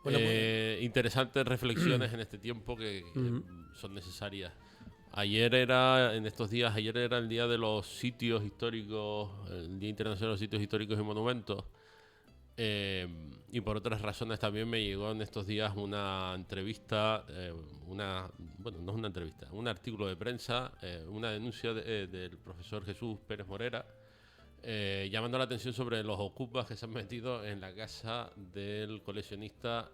Bueno, pues, Interesantes reflexiones en este tiempo que son necesarias. Ayer era el día de los sitios históricos, el Día Internacional de los Sitios Históricos y Monumentos. Y por otras razones también me llegó en estos días una entrevista, bueno, no es una entrevista, un artículo de prensa, una denuncia del profesor Jesús Pérez Morera, llamando la atención sobre los ocupas que se han metido en la casa del coleccionista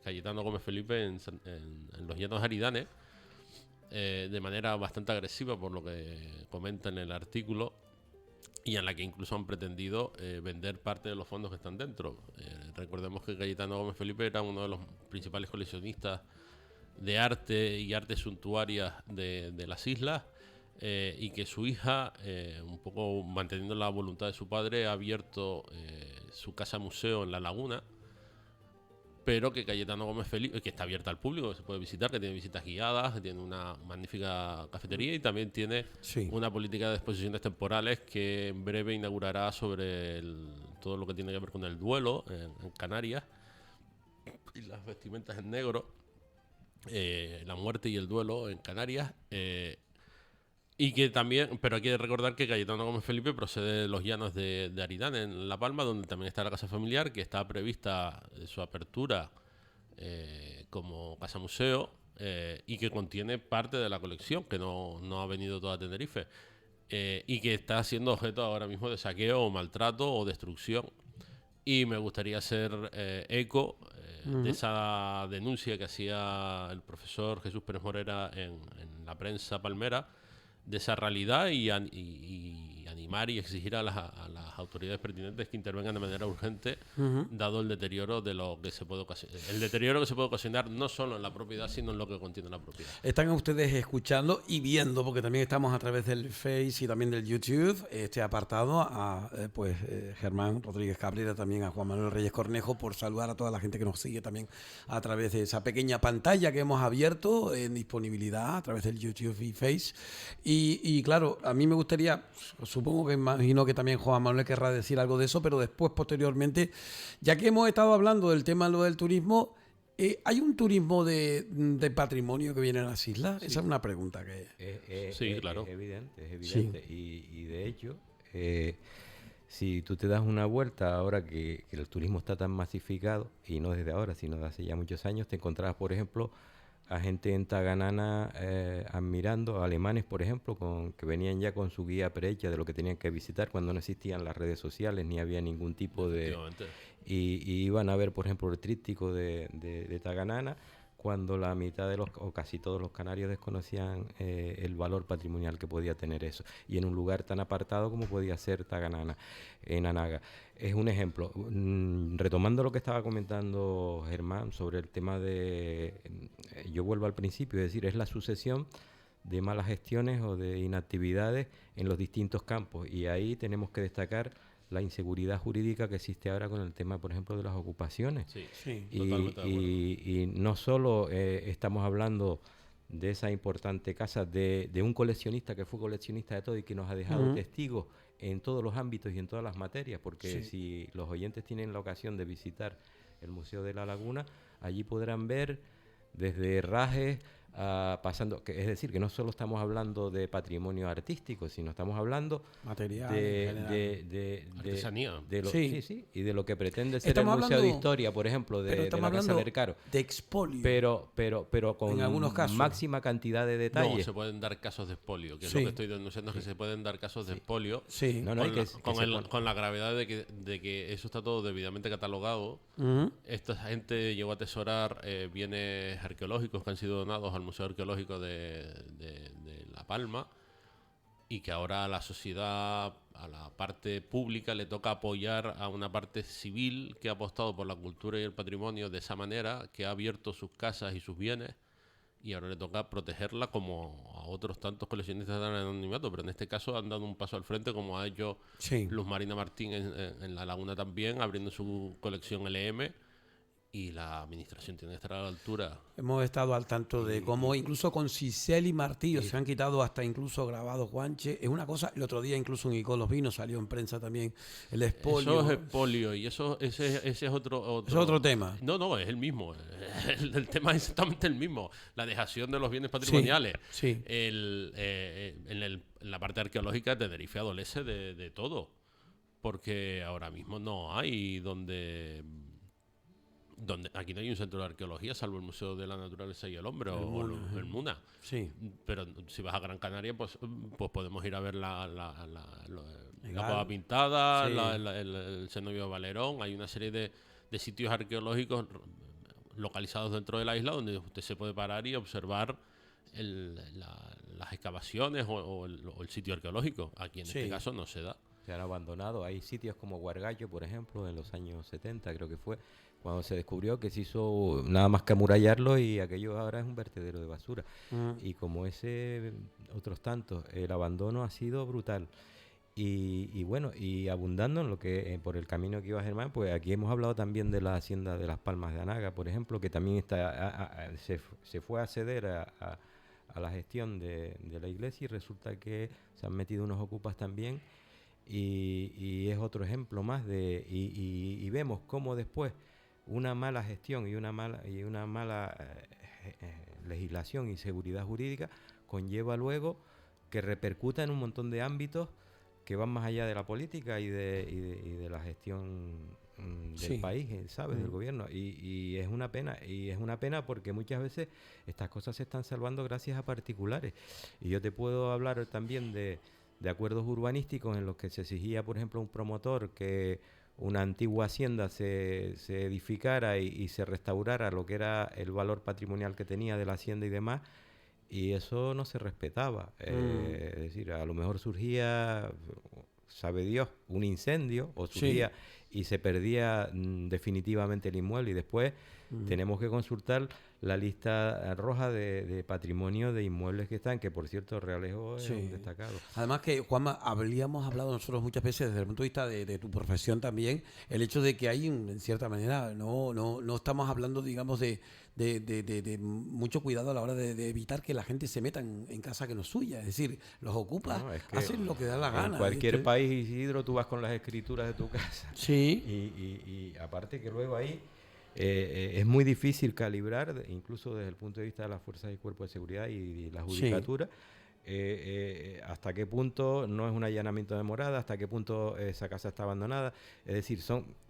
Cayetano Gómez Felipe en los Llanos Aridanes, de manera bastante agresiva, por lo que comenta en el artículo, y en la que incluso han pretendido vender parte de los fondos que están dentro. Recordemos que Cayetano Gómez Felipe era uno de los principales coleccionistas de arte y artes suntuarias de las islas, y que su hija, un poco manteniendo la voluntad de su padre, ha abierto su casa museo en La Laguna, pero que Cayetano Gómez Felipe, que está abierta al público, que se puede visitar, que tiene visitas guiadas, que tiene una magnífica cafetería y también tiene sí. una política de exposiciones temporales que en breve inaugurará sobre todo lo que tiene que ver con el duelo en Canarias y las vestimentas en negro, la muerte y el duelo en Canarias. Y que también, pero hay que recordar que Cayetano Gómez Felipe procede de los llanos de Aridane, en La Palma, donde también está la casa familiar, que está prevista su apertura como casa museo, y que contiene parte de la colección, que no ha venido toda a Tenerife, y que está siendo objeto ahora mismo de saqueo o maltrato o destrucción. Y me gustaría hacer eco de esa denuncia que hacía el profesor Jesús Pérez Morera en la prensa palmera, de esa realidad, y animar y exigir a las autoridades pertinentes que intervengan de manera urgente, dado el deterioro de lo que se puede ocasionar. El deterioro que se puede ocasionar no solo en la propiedad, sino en lo que contiene la propiedad. Están ustedes escuchando y viendo, porque también estamos a través del Face y también del YouTube, este apartado a Germán Rodríguez Cabrera, también a Juan Manuel Reyes Cornejo, por saludar a toda la gente que nos sigue también a través de esa pequeña pantalla que hemos abierto en disponibilidad a través del YouTube y Face. Y claro, a mí me gustaría, supongo que imagino que también Juan Manuel querrá decir algo de eso, pero después, posteriormente, ya que hemos estado hablando del tema lo del turismo, ¿hay un turismo de patrimonio que viene a las islas? Sí. Esa es una pregunta que... Sí, claro. Es evidente. Sí. Y de hecho, si tú te das una vuelta ahora que el turismo está tan masificado, y no desde ahora, sino de hace ya muchos años, te encontrabas, por ejemplo, a gente en Taganana admirando, a alemanes, por ejemplo, que venían ya con su guía prehecha de lo que tenían que visitar cuando no existían las redes sociales ni había ningún tipo de... Y iban a ver, por ejemplo, el tríptico de Taganana, cuando la mitad de o casi todos los canarios desconocían el valor patrimonial que podía tener eso, y en un lugar tan apartado como podía ser Taganana, en Anaga. Es un ejemplo. Retomando lo que estaba comentando Germán sobre el tema yo vuelvo al principio, es decir, es la sucesión de malas gestiones o de inactividades en los distintos campos, y ahí tenemos que destacar la inseguridad jurídica que existe ahora con el tema, por ejemplo, de las ocupaciones. Sí, totalmente de acuerdo. Y no solo estamos hablando de esa importante casa de un coleccionista que fue coleccionista de todo y que nos ha dejado testigos en todos los ámbitos y en todas las materias, porque si los oyentes tienen la ocasión de visitar el Museo de la Laguna, allí podrán ver desde herrajes pasando, es decir, que no solo estamos hablando de patrimonio artístico, sino estamos hablando material de artesanía. Sí, y de lo que pretende ser Estamos el Museo hablando, de Historia, por ejemplo, de la Casa del Caro. De expolio. Pero con en algunos casos máxima cantidad de detalles. No, se pueden dar casos de expolio, que es Sí. lo que estoy denunciando, que se pueden dar casos de expolio. Sí. No, Con la gravedad de que eso está todo debidamente catalogado. Esta gente llegó a atesorar bienes arqueológicos que han sido donados al Museo Arqueológico de La Palma, y que ahora a la sociedad, a la parte pública, le toca apoyar a una parte civil que ha apostado por la cultura y el patrimonio de esa manera, que ha abierto sus casas y sus bienes, y ahora le toca protegerla como a otros tantos coleccionistas de anonimato, pero en este caso han dado un paso al frente, como ha hecho Luz Marina Martín en La Laguna también, abriendo su colección LM, y la administración tiene que estar a la altura. Hemos estado al tanto de cómo incluso con Sisel y Martillo se han quitado hasta incluso grabados guanches. Es una cosa, el otro día incluso en Icó Los Vinos salió en prensa también el expolio. Eso es expolio y ese es otro... Es otro tema. No, es el mismo. El tema es exactamente el mismo. La dejación de los bienes patrimoniales. Sí. En la parte arqueológica Tenerife adolece de todo. Porque ahora mismo no hay donde aquí no hay un centro de arqueología salvo el Museo de la Naturaleza y el Hombre o el MUNA. Sí. Pero si vas a Gran Canaria, pues podemos ir a ver la Boda Pintada, Sí. el cenobio Valerón. Hay una serie de sitios arqueológicos localizados dentro de la isla donde usted se puede parar y observar las excavaciones o el sitio arqueológico. Aquí en este caso no se da. Se han abandonado. Hay sitios como Guargallo, por ejemplo, en los años 70, creo que fue, cuando se descubrió que se hizo nada más que amurallarlo y aquello ahora es un vertedero de basura. Y como ese, otros tantos, el abandono ha sido brutal. Y bueno, y abundando en lo que por el camino que iba Germán, pues aquí hemos hablado también de la hacienda de Las Palmas de Anaga, por ejemplo, que también se fue a ceder a la gestión de la iglesia y resulta que se han metido unos ocupas también. Y es otro ejemplo más y vemos cómo después una mala gestión y una mala legislación y seguridad jurídica conlleva luego que repercuta en un montón de ámbitos que van más allá de la política y de la gestión del país, ¿sabes? Del gobierno. Y es una pena porque muchas veces estas cosas se están salvando gracias a particulares. Y yo te puedo hablar también de acuerdos urbanísticos en los que se exigía, por ejemplo, a un promotor que una antigua hacienda se edificara y se restaurara lo que era el valor patrimonial que tenía de la hacienda y demás, y eso no se respetaba. Es decir, a lo mejor surgía, sabe Dios, un incendio, o surgía y se perdía definitivamente el inmueble, y después tenemos que consultar la lista roja de patrimonio de inmuebles que están, que por cierto Realejo es un destacado. Además que, Juanma, habríamos hablado nosotros muchas veces desde el punto de vista de tu profesión también, el hecho de que hay, en cierta manera, no estamos hablando, digamos, de mucho cuidado a la hora de evitar que la gente se meta en casa que no es suya. Es decir, los ocupas, Es que hacen lo que da la gana. En cualquier ¿viste? país, Isidro, tú vas con las escrituras de tu casa. Sí. Y aparte que luego ahí es muy difícil calibrar, incluso desde el punto de vista de las fuerzas y cuerpos de seguridad y la judicatura, hasta qué punto no es un allanamiento de morada, hasta qué punto esa casa está abandonada. Es decir,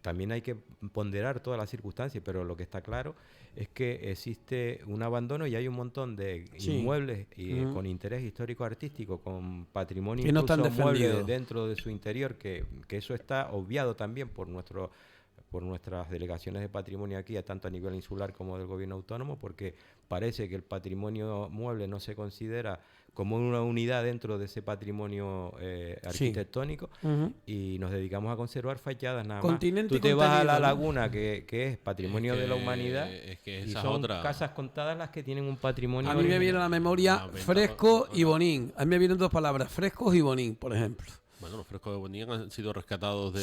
también hay que ponderar todas las circunstancias, pero lo que está claro es que existe un abandono y hay un montón de inmuebles con interés histórico-artístico, con patrimonio que no incluso están mueble defendidos dentro de su interior, que eso está obviado también por nuestras delegaciones de patrimonio aquí, tanto a nivel insular como del gobierno autónomo, porque parece que el patrimonio mueble no se considera como una unidad dentro de ese patrimonio arquitectónico, y nos dedicamos a conservar fachadas nada más. Tú te vas a la laguna, que es patrimonio de la humanidad, que y esa son otra. casas contadas las que tienen un patrimonio. A mí me viene a la memoria Fresco y Bonín. A mí me vienen dos palabras, Frescos y Bonín, por ejemplo. Bueno, los frescos de Bonín han sido rescatados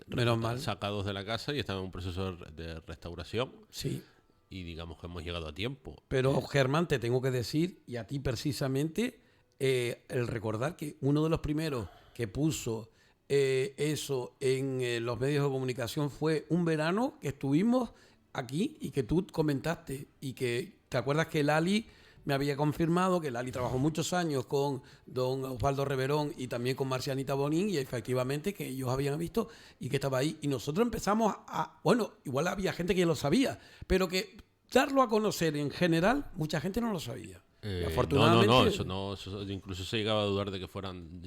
menos mal. sacados de la casa y están en un proceso de restauración. Sí. Y digamos que hemos llegado a tiempo. Pero Germán, te tengo que decir, y a ti precisamente, el recordar que uno de los primeros que puso eso en los medios de comunicación fue un verano que estuvimos aquí y que tú comentaste, y que te acuerdas que Lali me había confirmado que Lali trabajó muchos años con don Osvaldo Reverón y también con Marcianita Bonín, y efectivamente que ellos habían visto y que estaba ahí. Y nosotros empezamos bueno, igual había gente que ya lo sabía, pero que darlo a conocer en general, mucha gente no lo sabía. Afortunadamente, eso incluso se llegaba a dudar de que fueran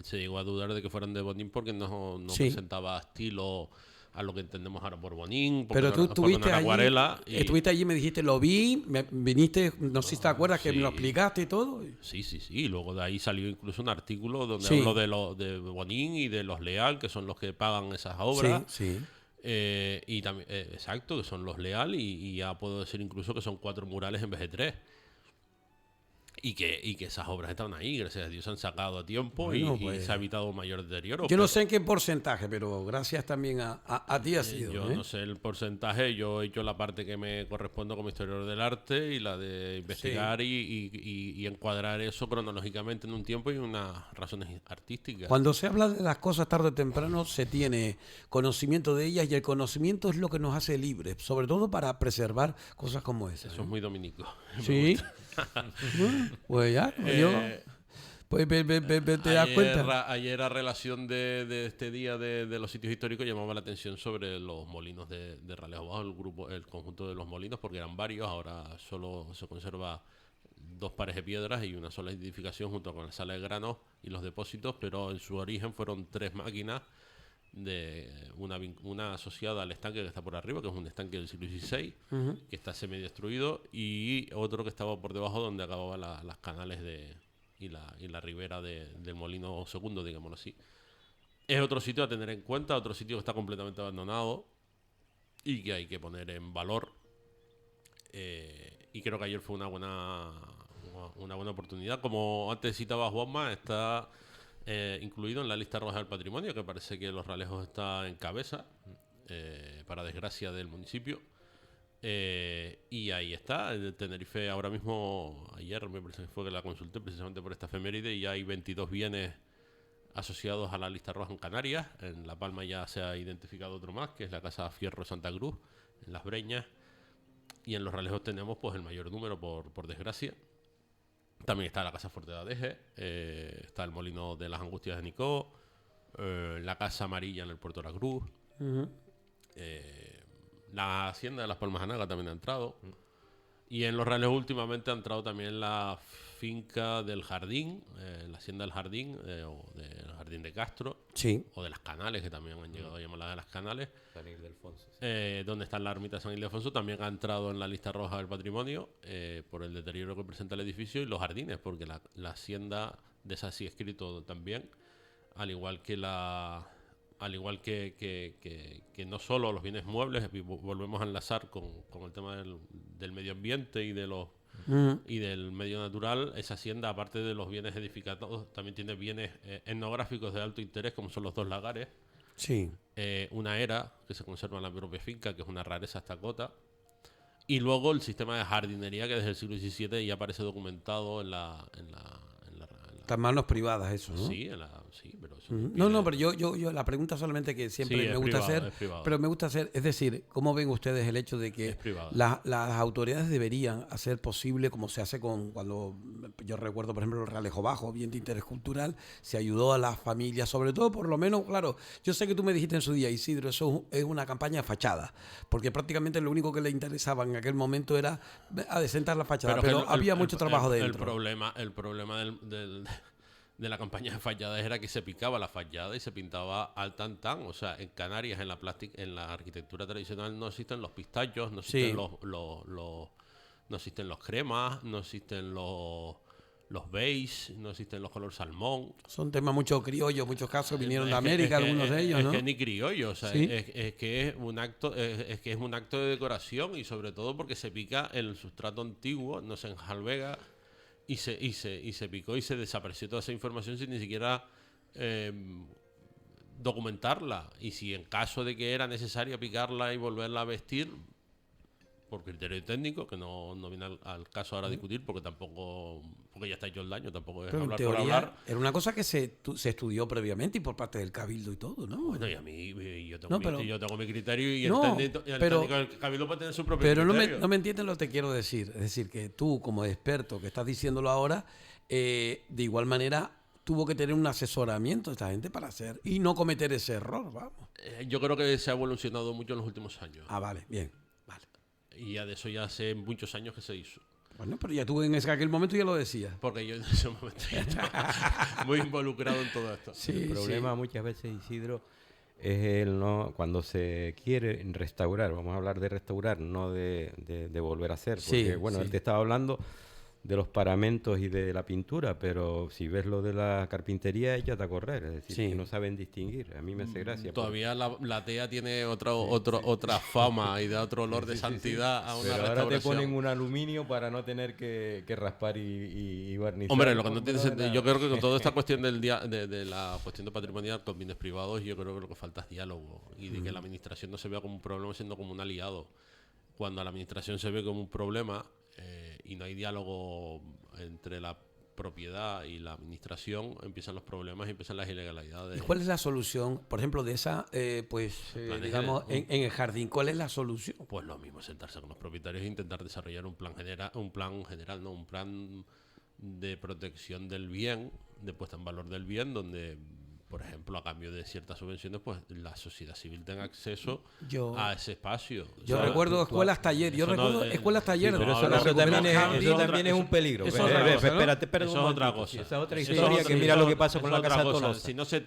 de Bonín, porque no presentaba estilo a lo que entendemos ahora por Bonín. Pero tú estuviste allí, estuviste allí, me dijiste, lo vi, viniste, no sé si te acuerdas que me lo explicaste y todo. Sí. Y luego de ahí salió incluso un artículo donde hablo de Bonín y de los Leal, que son los que pagan esas obras. Sí. Y también, exacto, que son los Leal, y ya puedo decir incluso que son 4 murales en vez de 3. y que esas obras están ahí, gracias a Dios se han sacado a tiempo Bueno, y pues, se ha evitado mayor deterioro. Yo no sé en qué porcentaje, pero gracias también a ti ha sido. Yo no sé el porcentaje, yo he hecho la parte que me corresponde como historiador del arte y la de investigar y encuadrar eso cronológicamente en un tiempo y unas razones artísticas. Cuando se habla de las cosas tarde o temprano, se tiene conocimiento de ellas y el conocimiento es lo que nos hace libres, sobre todo para preservar cosas como esas. Eso es muy dominico. Me Sí. gusta. Pues ya, yo. Pues te das cuenta. Ayer a relación de este día de los sitios históricos llamaba la atención sobre los molinos de Ralejo Bajo, el conjunto de los molinos, porque eran varios, ahora solo se conserva 2 pares de piedras y una sola edificación junto con la sala de granos y los depósitos, pero en su origen fueron 3 máquinas, de una asociada al estanque que está por arriba, que es un estanque del siglo XVI, que está semi-destruido, y otro que estaba por debajo donde acababan las canales y la ribera del molino segundo, digámoslo así. Es otro sitio a tener en cuenta, otro sitio que está completamente abandonado y que hay que poner en valor. Y creo que ayer fue una buena oportunidad. Como antes citaba Juanma, está incluido en la lista roja del patrimonio, que parece que Los Ralejos está en cabeza, para desgracia del municipio. Y ahí está, el Tenerife ahora mismo, ayer me parece que fue que la consulté precisamente por esta efeméride, y hay 22 bienes asociados a la lista roja en Canarias. En La Palma ya se ha identificado otro más, que es la Casa Fierro Santa Cruz, en Las Breñas. Y en Los Ralejos tenemos pues el mayor número, por desgracia. También está la Casa Fuerte de Adeje, está el Molino de las Angustias de Nicó, la Casa Amarilla en el Puerto de la Cruz, la Hacienda de las Palmas Anaga también ha entrado. Y en Los Ralejos últimamente ha entrado también la finca del Jardín, la Hacienda del Jardín, o del Jardín de Castro, Sí. o de las Canales, que también han llegado a llamarla de las Canales. San Ildefonso, sí. Donde está la ermita de San Ildefonso, también ha entrado en la lista roja del patrimonio, por el deterioro que presenta el edificio, y los jardines, porque la hacienda de esa sí escrito también, al igual que no solo los bienes muebles, volvemos a enlazar con el tema del medio ambiente y y del medio natural. Esa hacienda, aparte de los bienes edificados, también tiene bienes etnográficos de alto interés, como son los 2 lagares. Sí. Una era que se conserva en la propia finca, que es una rareza hasta cota, y luego el sistema de jardinería, que desde el siglo XVII ya aparece documentado en la Están manos privadas eso, ¿no? sí, sí, pero eso No, pero yo la pregunta solamente que siempre Sí, me es gusta privado, hacer, es privado. pero me gusta hacer, es decir, ¿cómo ven ustedes el hecho de que Es privado. las autoridades deberían hacer posible, como se hace cuando yo recuerdo, por ejemplo, el Ralejo Bajo, bien de interés cultural, se ayudó a las familias, sobre todo, por lo menos, claro, yo sé que tú me dijiste en su día, Isidro, eso es una campaña fachada, porque prácticamente lo único que le interesaba en aquel momento era adecentar la fachada, pero había mucho trabajo dentro. El problema de la campaña de fachadas era que se picaba la fachada y se pintaba al tan. O sea, en Canarias, en la arquitectura tradicional, no existen los pistachos, no existen no existen los cremas, no existen los beige, no existen los color salmón. Son temas mucho criollos, muchos casos vinieron de América, algunos de ellos, ¿no? Es que ni criollo, o sea, ¿Sí? es que es un acto, es un acto de decoración, y sobre todo porque se pica el sustrato antiguo, no se enjalbega. Y se picó y se desapareció toda esa información sin ni siquiera documentarla. Y si en caso de que era necesaria picarla y volverla a vestir, por criterio técnico, que no viene al caso ahora a discutir, porque ya está hecho el daño, tampoco es Pero en hablar por teoría hablar. era una cosa que se estudió previamente y por parte del Cabildo y todo, ¿no? Bueno, y a mí, yo tengo, No, yo tengo mi criterio, y No, el técnico del Cabildo puede tener su propio Pero criterio. no me entienden lo que te quiero decir. Es decir, que tú, como experto que estás diciéndolo ahora, de igual manera tuvo que tener un asesoramiento de esta gente para hacer y no cometer ese error, vamos. Yo creo que se ha evolucionado mucho en los últimos años. Ah, vale, bien, vale. Y ya de eso ya hace muchos años que se hizo. Bueno, pero ya tú en aquel momento ya lo decías. Porque yo en ese momento estaba muy involucrado en todo esto. Sí, El problema muchas veces, Isidro, es cuando se quiere restaurar. Vamos a hablar de restaurar, no de volver a hacer. Porque, Sí, bueno, sí. él te estaba hablando los paramentos y de la pintura, pero si ves lo de la carpintería, échate a correr, es decir, Sí. que no saben distinguir. A mí me hace gracia. Todavía la TEA tiene otra fama y da otro olor de santidad a una Pero ahora te restauración. ponen un aluminio para no tener que raspar y barnizar. Hombre, lo que no tiene sentido, yo creo que con toda esta cuestión de la cuestión de patrimonial con bienes privados, yo creo que lo que falta es diálogo y de que la administración no se vea como un problema, sino como un aliado. Cuando la administración se ve como un problema y no hay diálogo entre la propiedad y la administración, empiezan los problemas y empiezan las ilegalidades. ¿Y cuál es la solución, por ejemplo, de esa, digamos, en el jardín? ¿Cuál es la solución? Pues lo mismo, sentarse con los propietarios e intentar desarrollar un plan de protección del bien, de puesta en valor del bien, donde, por ejemplo, a cambio de ciertas subvenciones, pues la sociedad civil tenga acceso a ese espacio. Yo recuerdo escuelas taller, escuelas taller. Pero No, eso también es es un peligro. eso es otra cosa, ¿no? Espérate, Eso es otra cosa. Esa es otra Eso historia es que otra- mira eso- lo que pasó con eso la es Casa otra cosa. Tolosa. Si no se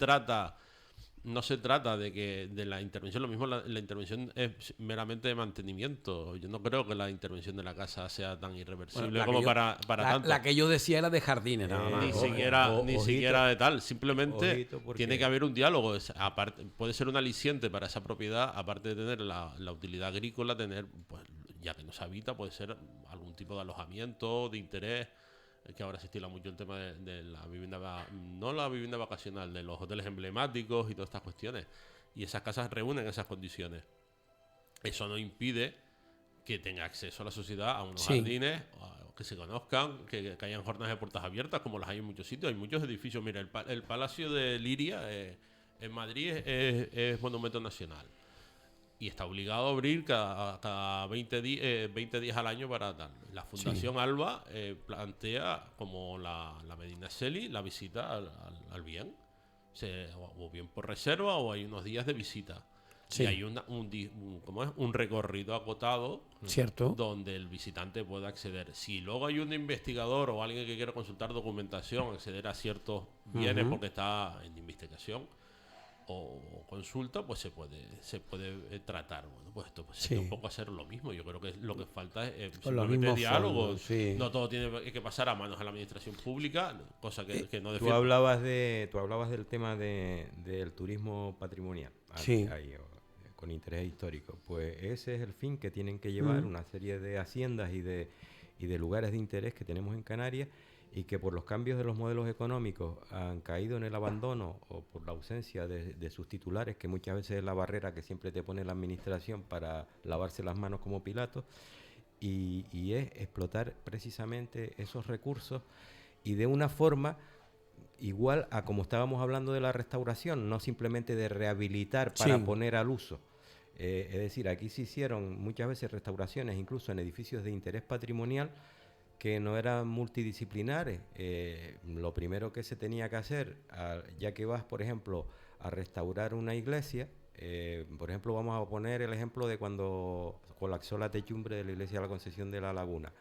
trata de la intervención, lo mismo la intervención es meramente de mantenimiento. Yo no creo que la intervención de la casa sea tan irreversible Bueno, como para tanto. La que yo decía era de jardines, nada más. Ni ojito. siquiera de tal. Simplemente Ojito, porque- tiene que haber un diálogo. Aparte, puede ser un aliciente para esa propiedad, aparte de tener la utilidad agrícola, tener, pues, ya que no se habita, puede ser algún tipo de alojamiento, de interés, que ahora se estila mucho el tema de la vivienda, no la vivienda vacacional, de los hoteles emblemáticos y todas estas cuestiones. Y esas casas reúnen esas condiciones. Eso no impide que tenga acceso a la sociedad a unos Sí. jardines, que se conozcan, que hayan jornadas de puertas abiertas, como las hay en muchos sitios. Hay muchos edificios. Mira, el Palacio de Liria en Madrid es monumento nacional. Y está obligado a abrir cada 20 días al año para tal. La Fundación Alba plantea, como la Medina Celi, la visita al bien. O bien por reserva o hay unos días de visita. Sí. Y hay un recorrido acotado Cierto. donde el visitante pueda acceder. Si luego hay un investigador o alguien que quiera consultar documentación, acceder a ciertos bienes porque está en investigación o consulta, pues se puede tratar. Bueno, pues esto Sí. un poco hacer lo mismo. Yo creo que lo que falta es Con los simplemente mismos diálogo. fondos, sí. No todo tiene que pasar a manos de la administración pública, cosa que no Tú defiendo. hablabas del tema del turismo patrimonial, Sí. con interés histórico. Pues ese es el fin que tienen que llevar una serie de haciendas y de lugares de interés que tenemos en Canarias, y que por los cambios de los modelos económicos han caído en el abandono o por la ausencia de sus titulares, que muchas veces es la barrera que siempre te pone la administración para lavarse las manos como Pilato, y es explotar precisamente esos recursos y de una forma igual a como estábamos hablando de la restauración, no simplemente de rehabilitar para Sí. poner al uso. Es decir, aquí se hicieron muchas veces restauraciones, incluso en edificios de interés patrimonial, que no eran multidisciplinares. Lo primero que se tenía que hacer, ya que vas, por ejemplo, a restaurar una iglesia, por ejemplo, vamos a poner el ejemplo de cuando colapsó la techumbre de la iglesia de la Concepción de la Laguna.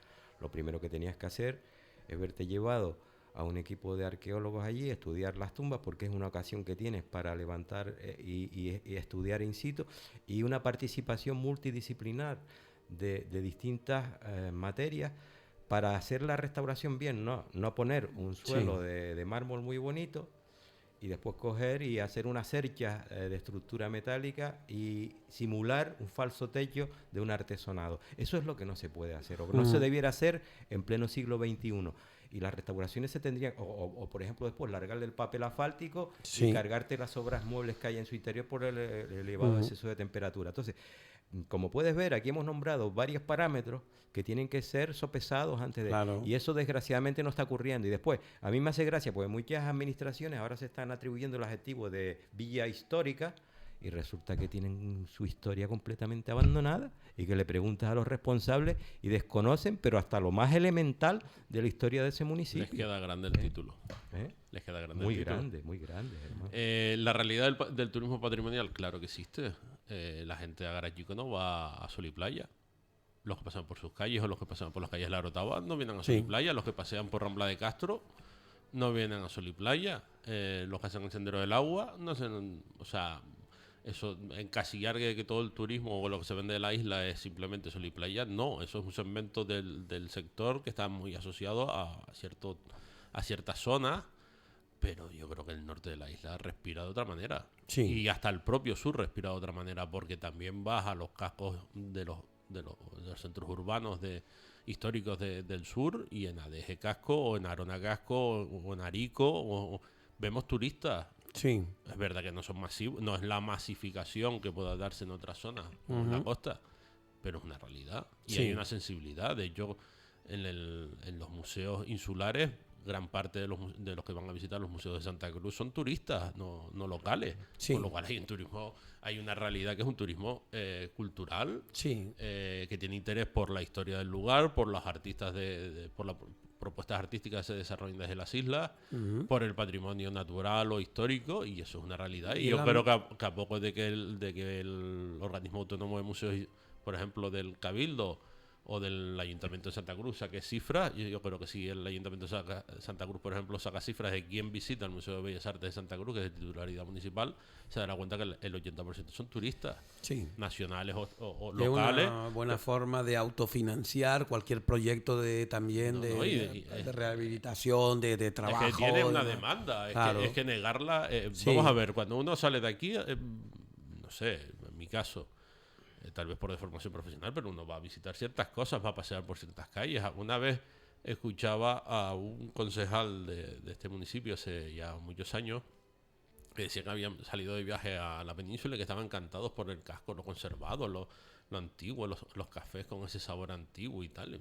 Lo primero que tenías que hacer es verte llevado a un equipo de arqueólogos allí, estudiar las tumbas, porque es una ocasión que tienes para levantar y estudiar in situ, y una participación multidisciplinar de distintas materias, para hacer la restauración bien, no poner un suelo de mármol muy bonito y después coger y hacer una cercha de estructura metálica y simular un falso techo de un artesonado. Eso es lo que no se puede hacer, o no se debiera hacer en pleno siglo XXI. Y las restauraciones se tendrían, o por ejemplo después largarle el papel asfáltico y cargarte las obras muebles que hay en su interior por el elevado exceso de temperatura. Entonces, como puedes ver, aquí hemos nombrado varios parámetros que tienen que ser sopesados antes de... Claro. Y eso desgraciadamente no está ocurriendo. Y después, a mí me hace gracia, porque muchas administraciones ahora se están atribuyendo el adjetivo de villa histórica, y resulta que tienen su historia completamente abandonada, y que le preguntas a los responsables y desconocen, pero hasta lo más elemental de la historia de ese municipio. Les queda grande el título. Les queda grande Muy el título. grande, muy grande, hermano. La realidad del turismo patrimonial, claro que existe. La gente de Agarachico no va a Sol y Playa. Los que pasan por sus calles o los que pasan por las calles de la Orotava no vienen a Sol y Playa. Los que pasean por Rambla de Castro no vienen a Sol y Playa. Los que hacen el Sendero del Agua no hacen... O sea, eso, encasillar que todo el turismo o lo que se vende de la isla es simplemente sol y playa, no, eso es un segmento del sector que está muy asociado a ciertas zonas, pero yo creo que el norte de la isla respira de otra manera. Sí. Y hasta el propio sur respira de otra manera, porque también vas a los cascos de los centros urbanos históricos del sur, y en Adeje Casco o en Arona Casco o en Arico vemos turistas. Sí. Es verdad que no son masivos, no es la masificación que pueda darse en otras zonas, como en la costa, pero es una realidad. Y Sí. hay una sensibilidad. De hecho, en los museos insulares, gran parte de los que van a visitar los museos de Santa Cruz son turistas, no locales. Sí. Con lo cual hay una realidad que es un turismo cultural, Sí. que tiene interés por la historia del lugar, por los artistas, por las propuestas artísticas que se desarrollan desde las islas, por el patrimonio natural o histórico, y eso es una realidad. Y yo creo que a poco de que el organismo autónomo de museos, por ejemplo, del Cabildo o del Ayuntamiento de Santa Cruz saque cifras, yo creo que si el Ayuntamiento de Santa Cruz, por ejemplo, saca cifras de quién visita el Museo de Bellas Artes de Santa Cruz, que es de titularidad municipal, se dará cuenta que el 80% son turistas, Sí. nacionales o Es locales. una buena forma de autofinanciar cualquier proyecto de rehabilitación, de trabajo. Es que tiene una demanda, Claro. es que negarla. Sí. Vamos a ver, cuando uno sale de aquí, no sé, en mi caso, tal vez por deformación profesional, pero uno va a visitar ciertas cosas, va a pasear por ciertas calles. Una vez escuchaba a un concejal de este municipio hace ya muchos años que decía que habían salido de viaje a la península y que estaban encantados por el casco, lo conservado, lo antiguo, los cafés con ese sabor antiguo y tal.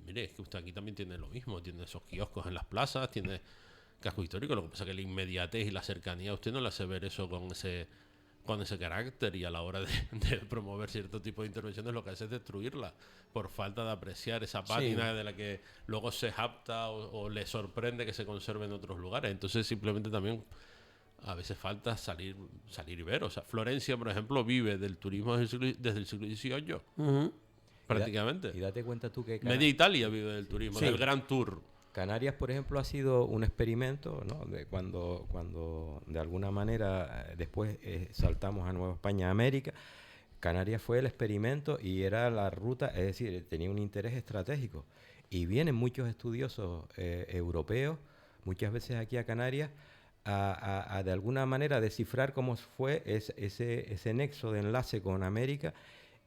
Mire, es que usted aquí también tiene lo mismo, tiene esos kioscos en las plazas, tiene casco histórico, lo que pasa es que la inmediatez y la cercanía, usted no le hace ver eso con ese carácter, y a la hora de promover cierto tipo de intervenciones lo que hace es destruirla por falta de apreciar esa pátina de la que luego se japta o le sorprende que se conserve en otros lugares. Entonces simplemente también a veces falta salir y ver. O sea, Florencia, por ejemplo, vive del turismo desde el siglo XVIII, prácticamente. Y date cuenta tú que Media Italia vive del turismo, del Gran Tour. Canarias, por ejemplo, ha sido un experimento, ¿no? De cuando de alguna manera después saltamos a Nueva España, América. Canarias fue el experimento y era la ruta, es decir, tenía un interés estratégico. Y vienen muchos estudiosos europeos, muchas veces aquí a Canarias, a de alguna manera descifrar cómo fue ese nexo de enlace con América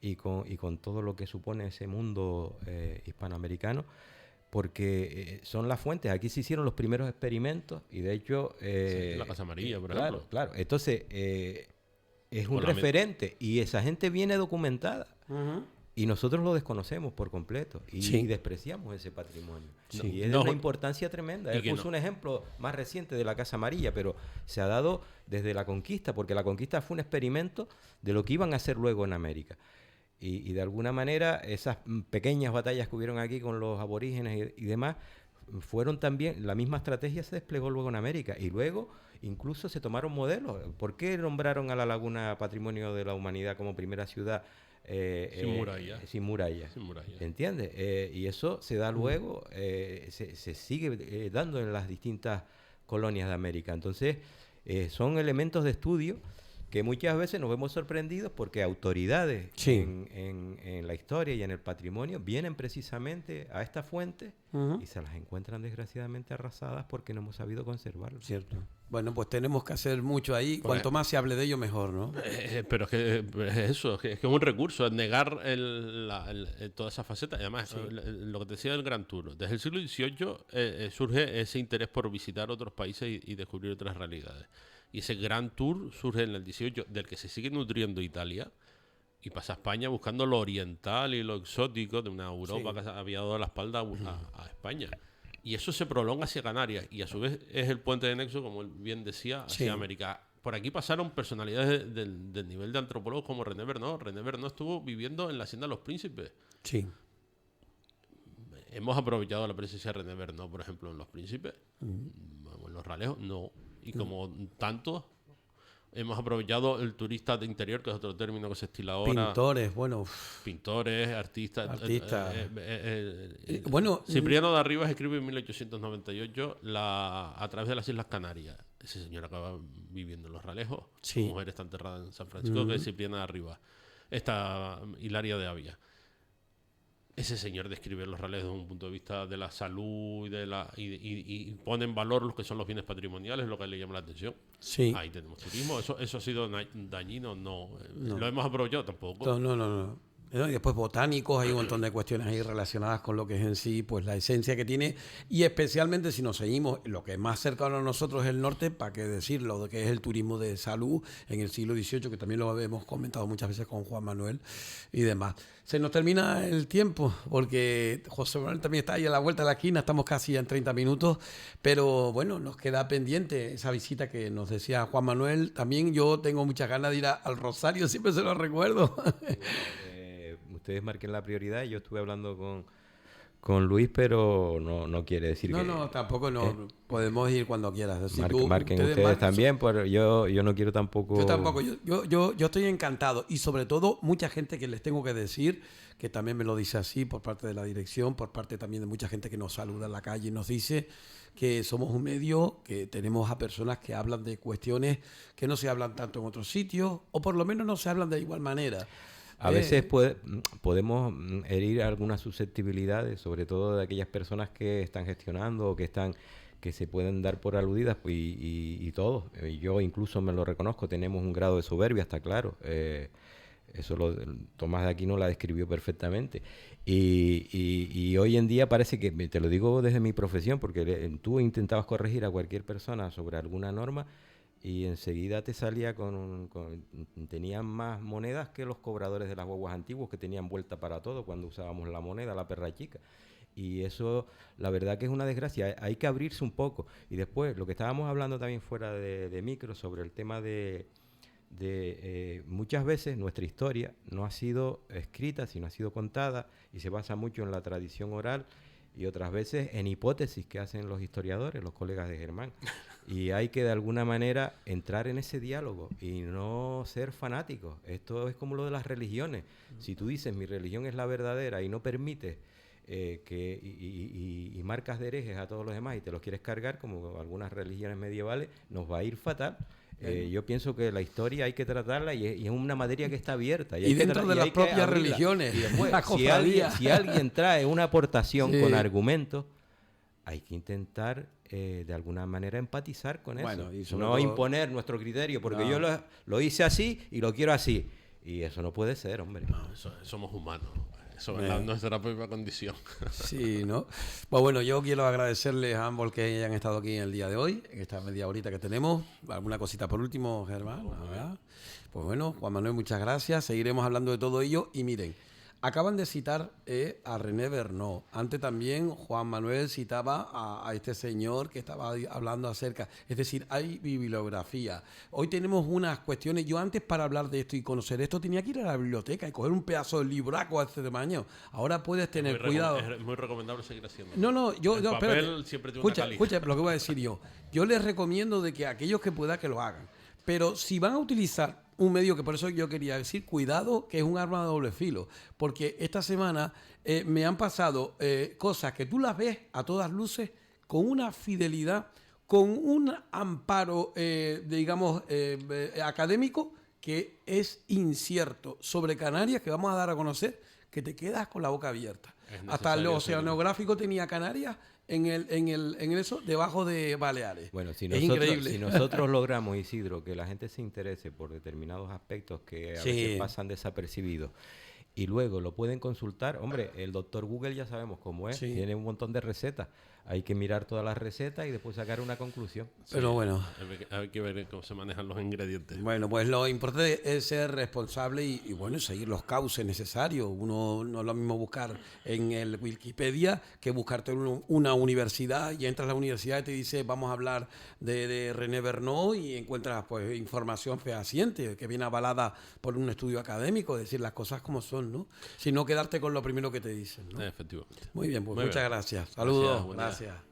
y con todo lo que supone ese mundo hispanoamericano, porque son las fuentes. Aquí se hicieron los primeros experimentos y de hecho... la Casa Amarilla, por ejemplo. Claro. Entonces, es un referente y esa gente viene documentada. Y nosotros lo desconocemos por completo y despreciamos ese patrimonio. Y es de una importancia tremenda. Él puso un ejemplo más reciente de la Casa Amarilla, pero se ha dado desde la conquista, porque la conquista fue un experimento de lo que iban a hacer luego en América. Y de alguna manera esas pequeñas batallas que hubieron aquí con los aborígenes y demás fueron también, la misma estrategia se desplegó luego en América y luego incluso se tomaron modelos. ¿Por qué nombraron a La Laguna Patrimonio de la Humanidad como primera ciudad sin murallas? ¿Entiendes? Y eso se da luego, se sigue dando en las distintas colonias de América. Entonces son elementos de estudio que muchas veces nos vemos sorprendidos porque autoridades en la historia y en el patrimonio vienen precisamente a esta fuente y se las encuentran desgraciadamente arrasadas porque no hemos sabido conservarlas. Cierto. Bueno, pues tenemos que hacer mucho ahí. Cuanto más se hable de ello, mejor, ¿no? Pero es que es un recurso, es negar toda esa faceta. Y además, lo que te decía del Gran Tour, desde el siglo XVIII surge ese interés por visitar otros países y descubrir otras realidades. Y ese Gran Tour surge en el 18, del que se sigue nutriendo Italia, y pasa a España buscando lo oriental y lo exótico de una Europa que había dado la espalda a España. Y eso se prolonga hacia Canarias, y a su vez es el puente de nexo, como él bien decía, hacia América. Por aquí pasaron personalidades del nivel de antropólogos como René Bernot. René Bernot estuvo viviendo en la Hacienda de los Príncipes. Sí. ¿Hemos aprovechado la presencia de René Bernot, por ejemplo, en Los Príncipes? En Los Ralejos, no. Y como tantos Hemos aprovechado el turista de interior, que es otro término que se estila ahora. Pintores, bueno. Pintores, artistas. Bueno, Cipriano de Arribas escribe en 1898 a través de las Islas Canarias. Ese señor acaba viviendo en Los Ralejos. Sí. Su mujer está enterrada en San Francisco, que es Cipriano de Arribas. Esta Hilaria de Avia. Ese señor describe Los Ralejos desde un punto de vista de la salud y pone en valor los que son los bienes patrimoniales, lo que le llama la atención. Sí. Ahí tenemos turismo. ¿Eso ha sido dañino? No. ¿Lo hemos aprovechado? Tampoco. No. Y después botánicos, hay un montón de cuestiones ahí relacionadas con lo que es en sí, pues la esencia que tiene, y especialmente si nos seguimos, lo que es más cercano a nosotros es el norte, para qué decirlo, de que es el turismo de salud en el siglo XVIII, que también lo hemos comentado muchas veces con Juan Manuel y demás. Se nos termina el tiempo, porque José Manuel también está ahí a la vuelta de la esquina, estamos casi en 30 minutos, pero bueno, nos queda pendiente esa visita que nos decía Juan Manuel. También yo tengo muchas ganas de ir al Rosario, siempre se lo recuerdo. Ustedes marquen la prioridad. Yo estuve hablando con Luis, pero no quiere decir que... No, tampoco no. Podemos ir cuando quieras. Si marquen ustedes también, pero yo no quiero tampoco... Yo tampoco. Yo estoy encantado. Y sobre todo, mucha gente que les tengo que decir, que también me lo dice así por parte de la dirección, por parte también de mucha gente que nos saluda en la calle y nos dice que somos un medio que tenemos a personas que hablan de cuestiones que no se hablan tanto en otros sitios, o por lo menos no se hablan de igual manera. A veces podemos herir algunas susceptibilidades, sobre todo de aquellas personas que están gestionando o que se pueden dar por aludidas, pues, y todos. Yo incluso me lo reconozco, tenemos un grado de soberbia, está claro. Tomás de Aquino la describió perfectamente. Y hoy en día parece que, te lo digo desde mi profesión, porque tú intentabas corregir a cualquier persona sobre alguna norma, y enseguida te salía tenían más monedas que los cobradores de las guaguas antiguos, que tenían vuelta para todo cuando usábamos la moneda, la perra chica. Y eso, la verdad que es una desgracia. Hay que abrirse un poco. Y después, lo que estábamos hablando también fuera de micro, sobre el tema de muchas veces nuestra historia no ha sido escrita, sino ha sido contada, y se basa mucho en la tradición oral, y otras veces en hipótesis que hacen los historiadores, los colegas de Germán. Y hay que de alguna manera entrar en ese diálogo y no ser fanáticos. Esto es como lo de las religiones. Si tú dices mi religión es la verdadera y no permites y marcas de herejes a todos los demás y te los quieres cargar, como algunas religiones medievales, nos va a ir fatal. Yo pienso que la historia hay que tratarla y es una materia que está abierta. Y dentro de las propias religiones. Y después, si alguien trae una aportación con argumentos, hay que intentar de alguna manera empatizar con eso. No imponer nuestro criterio, porque yo lo hice así y lo quiero así. Y eso no puede ser, hombre. No, somos humanos. Eso es nuestra propia condición. Sí, ¿no? Pues bueno, yo quiero agradecerles a ambos que hayan estado aquí en el día de hoy, en esta media horita que tenemos. ¿Alguna cosita por último, Germán? ¿Verdad? Pues bueno, Juan Manuel, muchas gracias. Seguiremos hablando de todo ello. Y miren, acaban de citar a René Bernot. Antes también Juan Manuel citaba a este señor que estaba hablando acerca. Es decir, hay bibliografía. Hoy tenemos unas cuestiones. Yo antes, para hablar de esto y conocer esto, tenía que ir a la biblioteca y coger un pedazo de libraco de este tamaño. Ahora puedes tener cuidado. Es muy recomendable seguir haciendo. El papel siempre tiene una calidad. Escucha lo que voy a decir yo. Yo les recomiendo de que aquellos que puedan que lo hagan. Pero si van a utilizar un medio, que por eso yo quería decir, cuidado, que es un arma de doble filo, porque esta semana me han pasado cosas que tú las ves a todas luces con una fidelidad, con un amparo, digamos, académico, que es incierto, sobre Canarias, que vamos a dar a conocer, que te quedas con la boca abierta. Hasta el oceanográfico tenía Canarias en eso, debajo de Baleares. Bueno, si increíble. Si nosotros logramos, Isidro, que la gente se interese por determinados aspectos que a veces pasan desapercibidos, y luego lo pueden consultar, hombre, el doctor Google ya sabemos cómo es, tiene un montón de recetas. Hay que mirar todas las recetas y después sacar una conclusión. Pero bueno, hay que ver cómo se manejan los ingredientes. Bueno, pues lo importante es ser responsable y bueno, seguir los cauces necesarios. Uno no es lo mismo buscar en el Wikipedia que buscarte una universidad, y entras a la universidad y te dice vamos a hablar de René Bernot, y encuentras pues información fehaciente que viene avalada por un estudio académico, es decir, las cosas como son, ¿no? Sino quedarte con lo primero que te dicen, ¿no? Efectivamente. Muy bien, pues muchas gracias. Saludos. Gracias. Gracias.